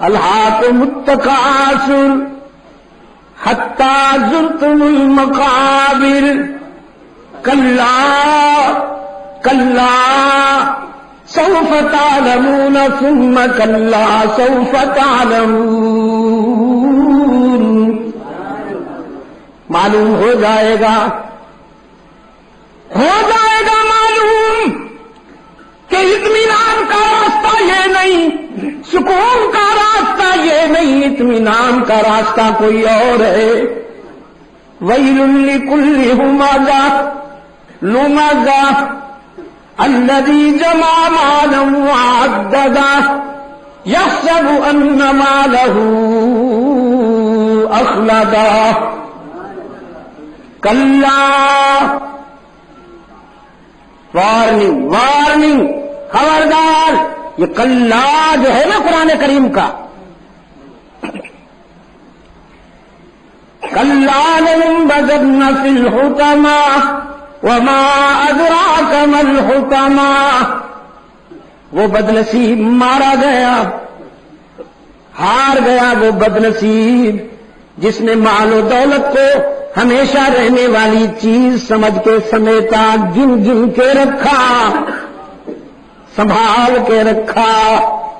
الہاکم التکاثر حتی زرتم المقابر کلا کلا سوف تعلمون ثم کلا سوف تعلمون. معلوم ہو جائے گا معلوم کہ اطمینان کا راستہ یہ نہیں، سکون کا راستہ یہ نہیں، اطمینان کا راستہ کوئی اور ہے. ویل لکل ہمزہ لمزہ الذی جمع مالا وعددہ یحسب ان مالہ اخلدہ. کلا وارننگ خبردار. یہ کلا جو ہے نا قرآن کریم کا، کلا لینبذن فی الحطمہ وما ادراک ما الحطمہ. وہ بدنصیب مارا گیا، ہار گیا وہ بدنصیب جس نے مال و دولت کو ہمیشہ رہنے والی چیز سمجھ کے سمیٹا، گن گن کے رکھا، سنبھال کے رکھا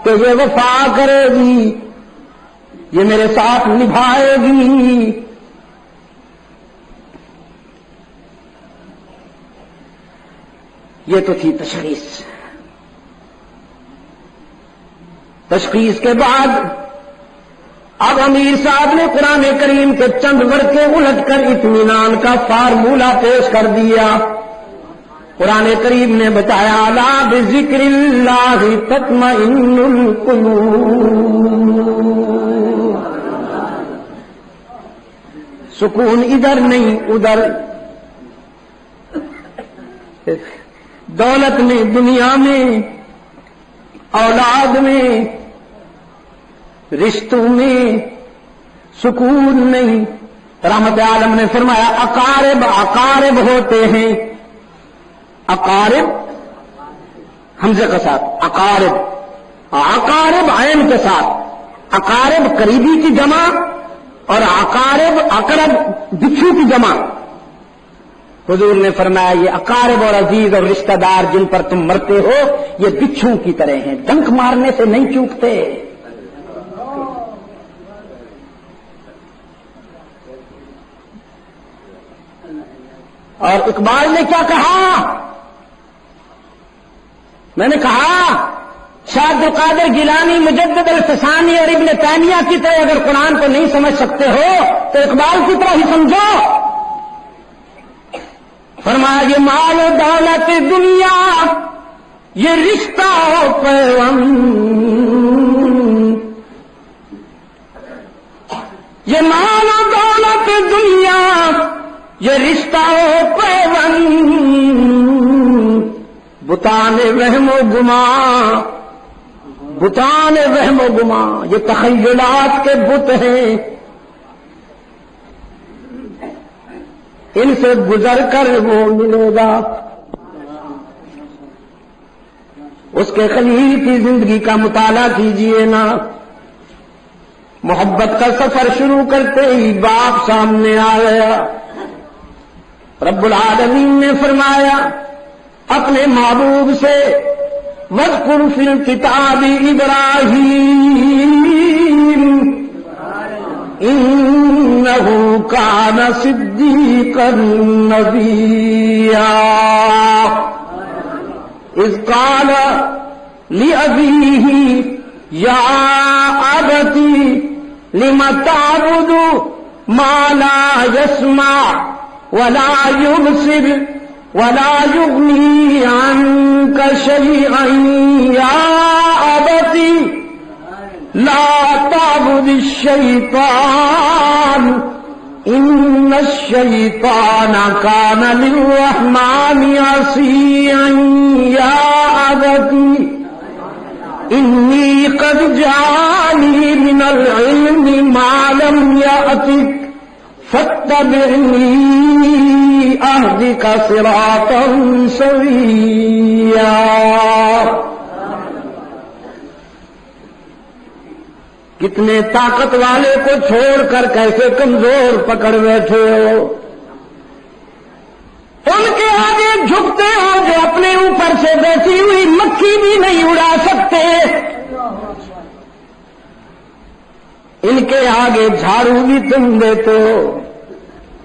کہ یہ وفا کرے گی، یہ میرے ساتھ نبھائے گی. یہ تو تھی تشخیص. تشخیص کے بعد اب امیر صاحب نے قرآن کریم کے چند ورقے الٹ کر اطمینان کا فارمولہ پیش کر دیا. قرآن کریم نے بتایا الا بذکر اللہ تطمئن القلوب. سکون ادھر نہیں ادھر، دولت میں، دنیا میں، اولاد میں، رشتوں میں سکون نہیں. رحمت عالم نے فرمایا اقارب ہوتے ہیں. اقارب حمزے کے ساتھ، اقارب عین کے ساتھ. اقارب قریبی کی جمع اور اقرب بچھو کی جمع. حضور نے فرمایا یہ اقارب اور عزیز اور رشتہ دار جن پر تم مرتے ہو یہ بچھو کی طرح ہیں، ڈنک مارنے سے نہیں چوکتے. اور اقبال نے کیا کہا؟ میں نے کہا شاہ عبد القادر گیلانی، مجدد الفسانی اور ابن تیمیہ کی طرح اگر قرآن کو نہیں سمجھ سکتے ہو تو اقبال کی طرح ہی سمجھو. فرمایا یہ مال و دولت دنیا، یہ رشتہ و پیوند، یہ مال و دولت دنیا، یہ رشتہ و پیوند، بتان وہم و گمان، بتان وہم و گمان، یہ تخیلات کے بت ہیں. ان سے گزر کر وہ ملے گا. اس کے خلیل کی زندگی کا مطالعہ کیجئے نا. محبت کا سفر شروع کرتے ہی باپ سامنے آ گیا. رب العالمین نے فرمایا اپنے محبوب سے وَاذْكُرْ فِي الْكِتَابِ إِبْرَاهِيمَ إِنَّهُ كَانَ صِدِّيقًا نَبِيًّا إِذْ قَالَ لِأَبِيهِ يَا أَبَتِ لِمَ تَعْبُدُ مَا لَا يَسْمَعُ وَلَا يُبْصِرُ وَلَا يُغْنِي عَنكَ شَيْئًا يَا أَبَتِ لَا تَعْبُدِ الشَّيْطَانَ إِنَّ الشَّيْطَانَ كَانَ لِلرَّحْمَنِ عَصِيًّا يَا أَبَتِ إِنِّي قَدْ جَاءَنِي مِنَ الْعِلْمِ مَا لَمْ يَأْتِكَ فَاتَّبِعْنِي أَهْدِكَ صِرَاطًا سَوِيًّا. کتنے طاقت والے کو چھوڑ کر کیسے کمزور پکڑ بیٹھے ہو. ان کے آگے جھکتے ہو جو اپنے اوپر سے بیٹھی ہوئی مکھی بھی نہیں اڑا سکتے. ان کے آگے جھاڑو بھی تم دیتے ہو,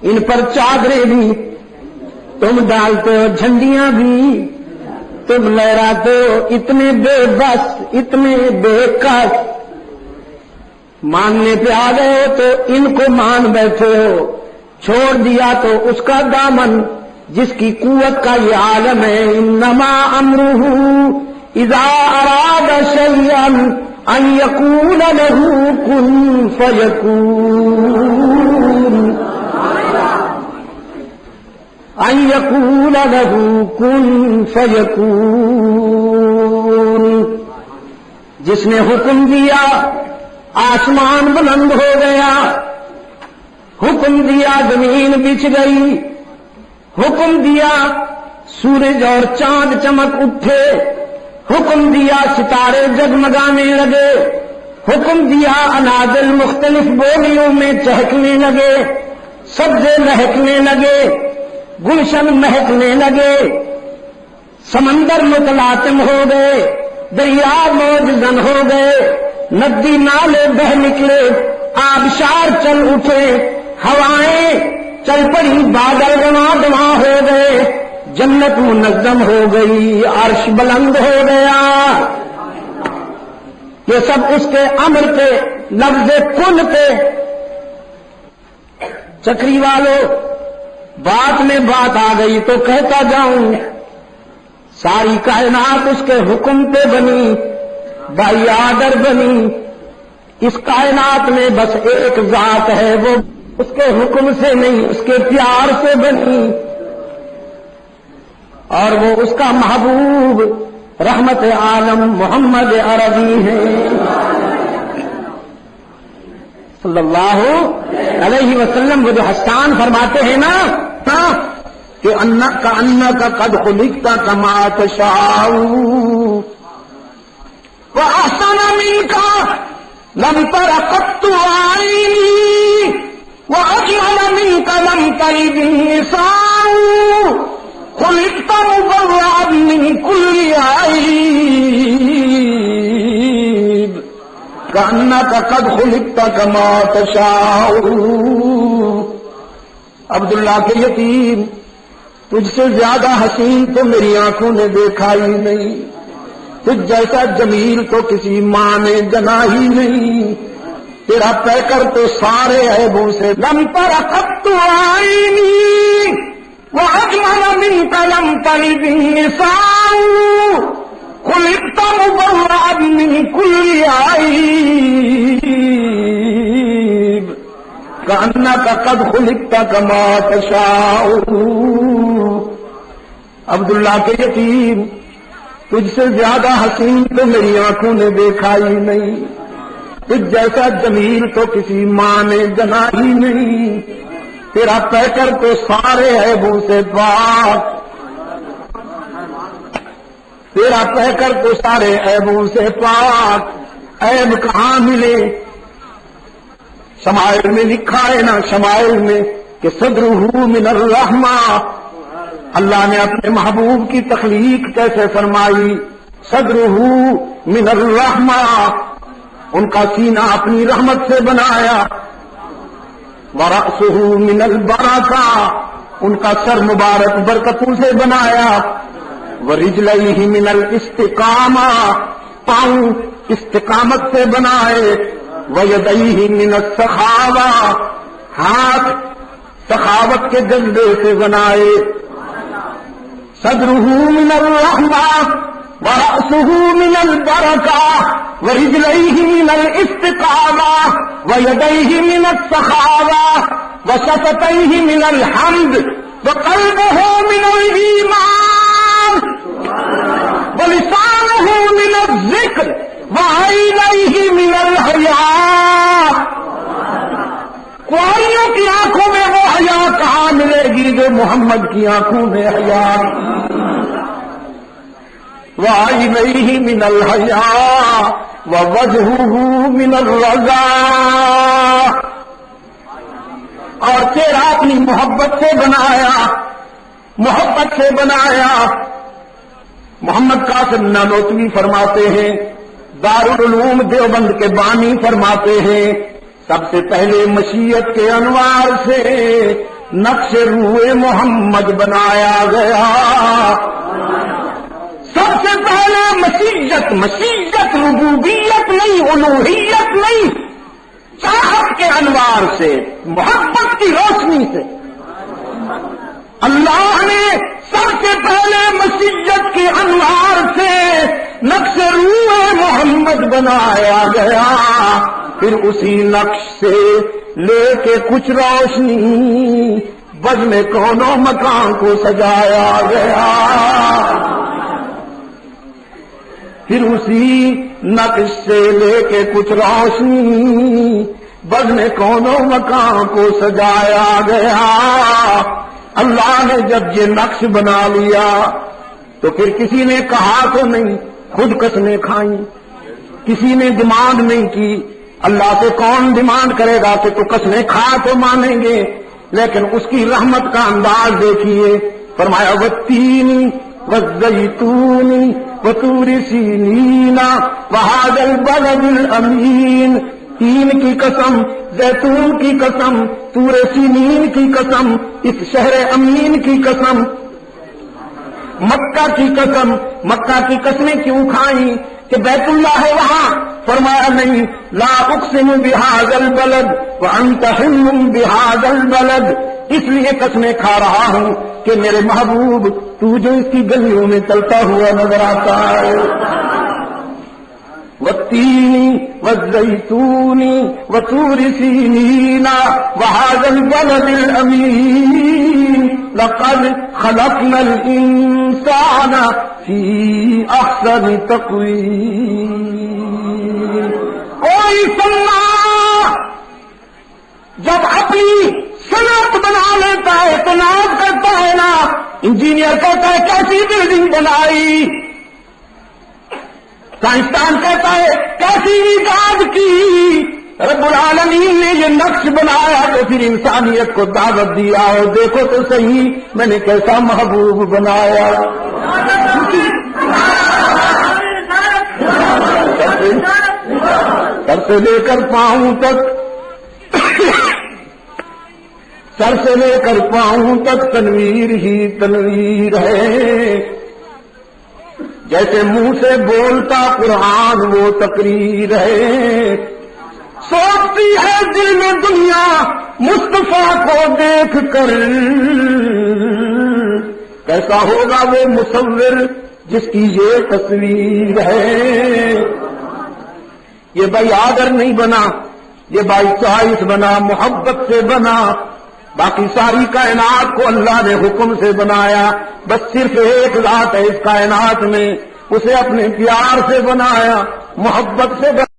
ان پر چادریں بھی تم ڈالتے ہو, جھنڈیاں بھی تم لہراتے ہو. اتنے بے بس, اتنے بے کس, ماننے پہ آ گئے ہو تو ان کو مان بیٹھے ہو. چھوڑ دیا تو اس کا دامن جس کی قوت کا یہ عالم ہے. انما امرہ اذا اراد شیئا ان یقول له کن فیکون, ان یقول له کن فیکون. جس نے حکم دیا آسمان بلند ہو گیا, حکم دیا زمین بچھ گئی, حکم دیا سورج اور چاند چمک اٹھے, حکم دیا ستارے جگمگانے لگے, حکم دیا اناجل مختلف بولیوں میں چہکنے لگے, سبزے مہکنے لگے, گلشن مہکنے لگے, سمندر متلاطم ہو گئے, دریا موج زن ہو گئے, ندی نالے بہ نکلے, آبشار چل اٹھے, ہوائیں چل پڑی, بادل گواں گواں ہو گئے, جنت منظم ہو گئی, عرش بلند ہو گیا. یہ سب اس کے امر پہ, لفظ کن پہ. چکری والوں, بات میں بات آ گئی تو کہتا جاؤں, ساری کائنات اس کے حکم پہ بنی, بائی آڈر بنی. اس کائنات میں بس ایک ذات ہے, وہ اس کے حکم سے نہیں اس کے پیار سے بنی, اور وہ اس کا محبوب رحمت عالم محمد عربی ہے صلی اللہ علیہ وسلم. وہ جو حسان فرماتے ہیں نا کہ انک قد خلقت کما تشاء واحسن منک لم تر قط عینی واجمل منک لم تلد النساء خلقت مبرأ من كل عیب کأنک قد خلقت کما تشاء. عبداللہ کے یتیم, تجھ سے زیادہ حسین تو میری آنکھوں نے دیکھا ہی نہیں, تجھ جیسا جمیل تو کسی ماں نے جنا ہی نہیں. تیرا پیکر تو سارے عیبوں سے لم تر قط عینی واجمل منک لم تلد النساء خلقت مبرأ من كل عیب کأنک قد خلقت کما تشاء. عبداللہ کے یتیم, تجھ سے زیادہ حسین تو میری آنکھوں نے دیکھا ہی نہیں, تجھ جیسا جمیل تو کسی ماں نے جنا ہی نہیں. تیرا پیکر تو سارے عیبوں سے پاک, تیرا پیکر تو سارے عیبوں سے پاک. عیب کہاں ملے؟ شمائل میں لکھا ہے نا, شمائل میں کہ صدرہ من الرحمہ, اللہ نے اپنے محبوب کی تخلیق کیسے فرمائی. صدرہ من الرحمہ, ان کا سینہ اپنی رحمت سے بنایا. ورأسہ من البرکہ, ان کا سر مبارک برکتوں سے بنایا. ورجلہ من الاستقامہ, پاؤں استقامت سے بنائے. ویدیہ من السخاوہ, ہاتھ سخاوت کے جذبے سے بنائے. صدرہ من الرحمہ ورأسہ من البرکہ ورجلہ من الاستقامہ ویدیہ من السخاوہ وشفتیہ من الحمد وقلبہ من الایمان ولسانہ من الذکر وعینیہ من الحیاء. قواریوں کی آنکھوں میں وہ حیا کہاں ملے گی جو محمد کی آنکھوں میں حیا. وعینیہ من الحیاء ووجہہ من الرضا، اور چہرہ اپنی محبت سے بنایا، محبت سے بنایا۔ محمد قاسم نانوتوی فرماتے ہیں، دارالعلوم دیوبند کے بانی فرماتے ہیں، سب سے پہلے مشیت کے انوار سے نقش روح محمد بنایا گیا۔ سب سے پہلے مشیت ربوبیت نہیں، الوہیت نہیں، چاہت کے انوار سے، محبت کی روشنی سے اللہ نے سب سے پہلے مشیت کے انوار سے نقش روح محمد بنایا گیا، پھر اسی نقش سے لے کے کچھ روشنی بزم کونو مکان کو سجایا گیا، پھر اسی نقش سے لے کے کچھ روشنی بزم کونو مکان کو سجایا گیا۔ اللہ نے جب یہ نقش بنا لیا تو پھر کسی نے کہا تو نہیں، خود قسمیں کھائیں، کسی نے ڈیمانڈ نہیں کی۔ اللہ سے کون ڈیمانڈ کرے گا کہ تو قسمیں کھا تو مانیں گے، لیکن اس کی رحمت کا انداز دیکھیے، فرمایا والتین والزیتون وطور سینین وہذا البلد الامین، تین کی قسم، زیتون کی قسم، طور سینین کی قسم، اس شہر امین کی قسم، مکہ کی قسم۔ مکہ کی قسمیں کیوں کھائیں کہ بیت اللہ ہے وہاں؟ فرمایا نہیں، لا اقسم بہذا البلد وانت حل بہذا البلد، اس لیے قسمیں کھا رہا ہوں کہ میرے محبوب تو جو اس کی گلیوں میں چلتا ہوا نظر آتا ہے۔ والتین والزیتون وطور سینین وہذا البلد الامین لقد خلقنا الانسان فی احسن تقویم۔ کوئی سنا جب اپنی صنعت بنا لیتا ہے، اعتماد کرتا ہے نا، انجینئر کہتا ہے کیسی بلڈنگ بنائی، سائنسدان کہتا ہے کیسی ایجاد کی، رب العالمین نے یہ نقش بنایا تو پھر انسانیت کو دعوت دیا، اور دیکھو تو صحیح میں نے کیسا محبوب بنایا۔ سر سے لے کر پاؤں تک، سر سے لے کر پاؤں تک تنویر ہی تنویر ہے، جیسے منہ سے بولتا قرآن وہ تقریر ہے، سوچتی ہے دل میں دنیا مصطفیٰ کو دیکھ کر، کیسا ہوگا وہ مصور جس کی یہ تصویر ہے۔ یہ بائی آدر نہیں بنا، یہ بائی چوائس بنا، محبت سے بنا۔ باقی ساری کائنات کو اللہ نے حکم سے بنایا، بس صرف ایک ذات ہے اس کائنات میں، اسے اپنے پیار سے بنایا، محبت سے بنایا۔